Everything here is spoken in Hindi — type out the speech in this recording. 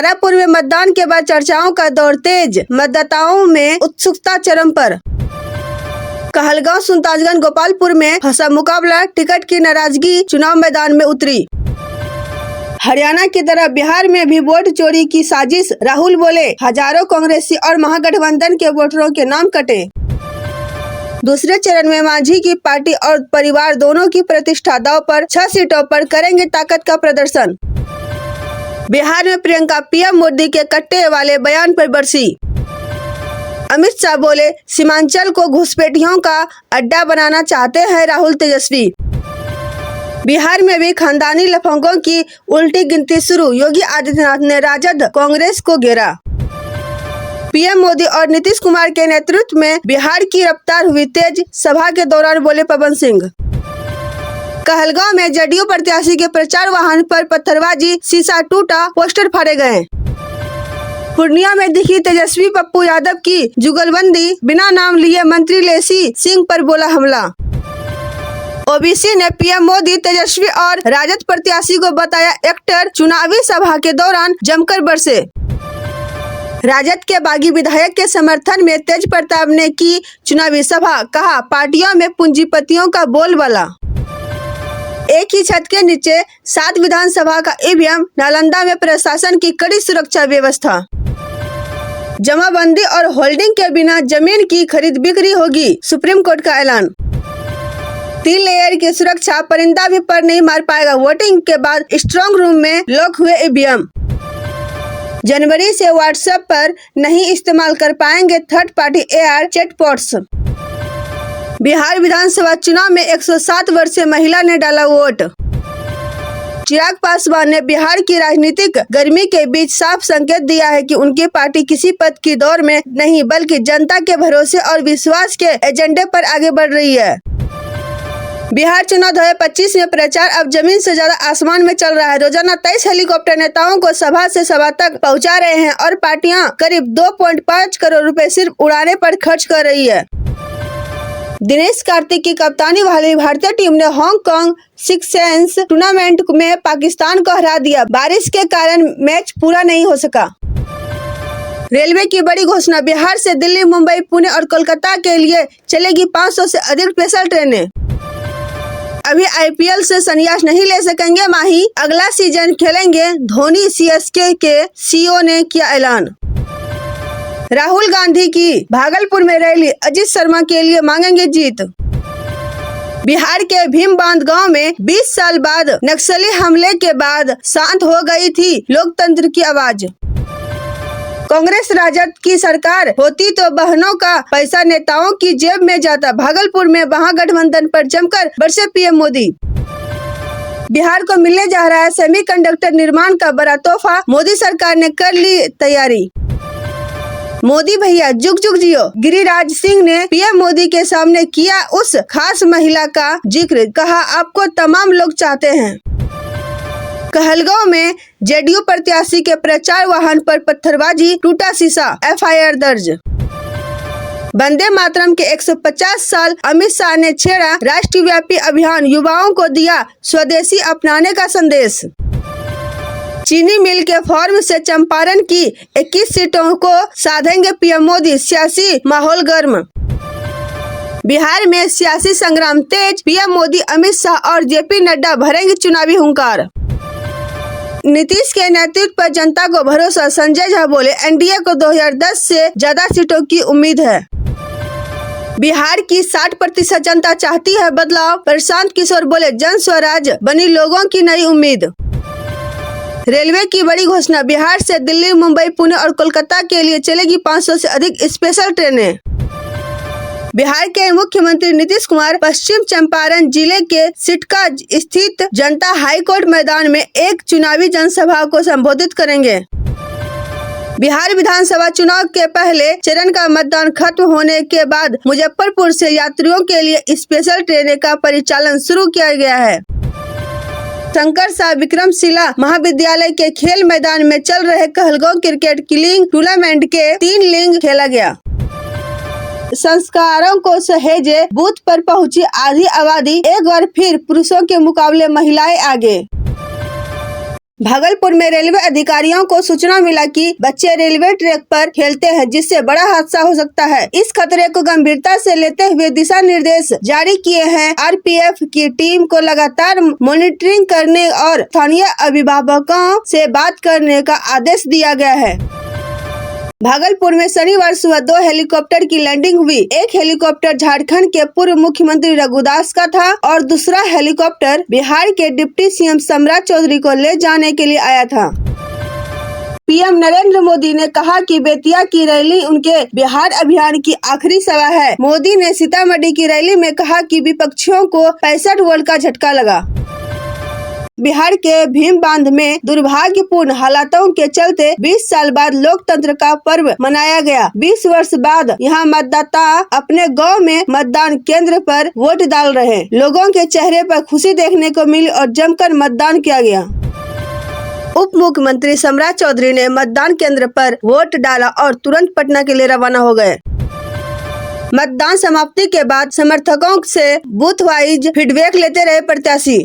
तारापुर में मतदान के बाद चर्चाओं का दौर तेज, मतदाताओं में उत्सुकता चरम पर। कहलगांव, सुल्तानगंज, गोपालपुर में फंसा मुकाबला, टिकट की नाराजगी चुनाव मैदान में उतरी। हरियाणा की तरह बिहार में भी वोट चोरी की साजिश, राहुल बोले हजारों कांग्रेसी और महागठबंधन के वोटरों के नाम कटे। दूसरे चरण में मांझी की पार्टी और परिवार दोनों की प्रतिष्ठा दांव पर, 6 सीटों पर करेंगे ताकत का प्रदर्शन। बिहार में प्रियंका पीएम मोदी के कट्टे वाले बयान पर बरसी। अमित शाह बोले सीमांचल को घुसपैठियों का अड्डा बनाना चाहते हैं राहुल तेजस्वी। बिहार में भी खानदानी लफंगों की उल्टी गिनती शुरू, योगी आदित्यनाथ ने राजद कांग्रेस को घेरा। पीएम मोदी और नीतीश कुमार के नेतृत्व में बिहार की रफ्तार हुई तेज, सभा के दौरान बोले पवन सिंह। कहलगांव में जदयू प्रत्याशी के प्रचार वाहन पर पत्थरबाजी, शीशा टूटा, पोस्टर फाड़े गए। पूर्णिया में दिखी तेजस्वी पप्पू यादव की जुगलबंदी, बिना नाम लिए मंत्री लेसी सिंह पर बोला हमला। ओबीसी ने पीएम मोदी, तेजस्वी और राजद प्रत्याशी को बताया एक्टर, चुनावी सभा के दौरान जमकर बरसे। राजद के बागी विधायक के समर्थन में तेज प्रताप ने की चुनावी सभा, कहा पार्टियों में पूंजीपतियों का बोलबाला। एक ही छत के नीचे 7 विधानसभा का ईवीएम, नालंदा में प्रशासन की कड़ी सुरक्षा व्यवस्था। जमाबंदी और होल्डिंग के बिना जमीन की खरीद बिक्री होगी, सुप्रीम कोर्ट का ऐलान। 3 लेयर की सुरक्षा, परिंदा भी पर नहीं मार पाएगा। वोटिंग के बाद स्ट्रांग रूम में लॉक हुए ईवीएम। जनवरी से व्हाट्सएप पर नहीं इस्तेमाल कर पाएंगे third party AR chatbots. Bihar विधानसभा चुनाव में 107 वर्षीय महिला ने डाला वोट। चिराग पासवान ने बिहार की राजनीतिक गर्मी के बीच साफ संकेत दिया है कि उनकी पार्टी किसी पद की दौड़ में नहीं, बल्कि जनता के भरोसे और विश्वास के एजेंडे पर आगे बढ़ रही है। बिहार चुनाव 2025 में प्रचार अब जमीन से ज्यादा आसमान में चल रहा है। रोजाना 23 हेलीकॉप्टर नेताओं को सभा से सभा तक पहुंचा रहे हैं और पार्टियां करीब 2.5 करोड़ रुपए सिर्फ उड़ाने पर खर्च कर रही है। दिनेश कार्तिक की कप्तानी वाली भारतीय टीम ने हांगकांग सिक्सेंस टूर्नामेंट में पाकिस्तान को हरा दिया। बारिश के कारण मैच पूरा नहीं हो सका। रेलवे की बड़ी घोषणा, बिहार से दिल्ली, मुंबई, पुणे और कोलकाता के लिए चलेगी 500 से अधिक स्पेशल ट्रेनें। अभी आईपीएल से संन्यास नहीं ले सकेंगे माही, अगला सीजन खेलेंगे धोनी, सीएसके के सीईओ ने किया ऐलान। राहुल गांधी की भागलपुर में रैली, अजीत शर्मा के लिए मांगेंगे जीत। बिहार के भीमबांध गांव में 20 साल बाद नक्सली हमले के बाद शांत हो गई थी लोकतंत्र की आवाज। कांग्रेस राजद की सरकार होती तो बहनों का पैसा नेताओं की जेब में जाता। भागलपुर में महागठबंधन पर जमकर बरसे पीएम मोदी। बिहार को मिलने जा रहा है सेमीकंडक्टर निर्माण का बड़ा तोहफा, मोदी सरकार ने कर ली तैयारी। मोदी भैया जुग जुग जियो, गिरिराज सिंह ने पीएम मोदी के सामने किया उस खास महिला का जिक्र, कहा आपको तमाम लोग चाहते हैं। कहलगांव में जदयू प्रत्याशी के प्रचार वाहन पर पत्थरबाजी, टूटा शीशा, एफआईआर दर्ज। वंदे मातरम के 150 साल, अमित शाह ने छेड़ा राष्ट्रव्यापी अभियान, युवाओं को दिया स्वदेशी अपनाने का संदेश। चीनी मिल के फॉर्म से चंपारण की 21 सीटों को साधेंगे पीएम मोदी, सियासी माहौल गर्म। बिहार में सियासी संग्राम तेज, पीएम मोदी, अमित शाह और जेपी नड्डा भरेंगे चुनावी हुंकार। नीतीश के नेतृत्व पर जनता को भरोसा, संजय झा बोले एनडीए को 2010 से ज्यादा सीटों की उम्मीद है। बिहार की 60% जनता चाहती है बदलाव, प्रशांत किशोर बोले जन स्वराज बनी लोगों की नई उम्मीद। रेलवे की बड़ी घोषणा, बिहार से दिल्ली, मुंबई, पुणे और कोलकाता के लिए चलेगी 500 से अधिक स्पेशल ट्रेनें। बिहार के मुख्यमंत्री नीतीश कुमार पश्चिम चंपारण जिले के सिटका स्थित जनता हाईकोर्ट मैदान में एक चुनावी जनसभा को संबोधित करेंगे। बिहार विधानसभा चुनाव के पहले चरण का मतदान खत्म होने के बाद मुजफ्फरपुर से यात्रियों के लिए स्पेशल ट्रेनें का परिचालन शुरू किया गया है। शंकर शाह विक्रमशिला महाविद्यालय के खेल मैदान में चल रहे कहलगांव क्रिकेट लीग टूर्नामेंट के 3 लीग खेला गया। संस्कारों को सहेजे बूथ पर पहुंची आधी आबादी, एक बार फिर पुरुषों के मुकाबले महिलाएं आगे। भागलपुर में रेलवे अधिकारियों को सूचना मिला कि बच्चे रेलवे ट्रैक पर खेलते हैं, जिससे बड़ा हादसा हो सकता है। इस खतरे को गंभीरता से लेते हुए दिशा निर्देश जारी किए हैं। आरपीएफ की टीम को लगातार मॉनिटरिंग करने और स्थानीय अभिभावकों से बात करने का आदेश दिया गया है। भागलपुर में शनिवार सुबह 2 हेलीकॉप्टर की लैंडिंग हुई। एक हेलीकॉप्टर झारखंड के पूर्व मुख्यमंत्री रघुदास का था और दूसरा हेलीकॉप्टर बिहार के डिप्टी सीएम सम्राट चौधरी को ले जाने के लिए आया था। पीएम नरेंद्र मोदी ने कहा कि बेतिया की रैली उनके बिहार अभियान की आखिरी सभा है। मोदी ने सीतामढ़ी की रैली में कहा कि विपक्षियों को 65 वोल्ट का झटका लगा। बिहार के भीम बांध में दुर्भाग्यपूर्ण हालातों के चलते 20 साल बाद लोकतंत्र का पर्व मनाया गया। 20 वर्ष बाद यहां मतदाता अपने गांव में मतदान केंद्र पर वोट डाल रहे। लोगों के चेहरे पर खुशी देखने को मिली और जमकर मतदान किया गया। उप मुख्यमंत्री सम्राट चौधरी ने मतदान केंद्र पर वोट डाला और तुरंत पटना के लिए रवाना हो गए। मतदान समाप्ति के बाद समर्थकों से बूथ वाइज फीडबैक लेते रहे प्रत्याशी।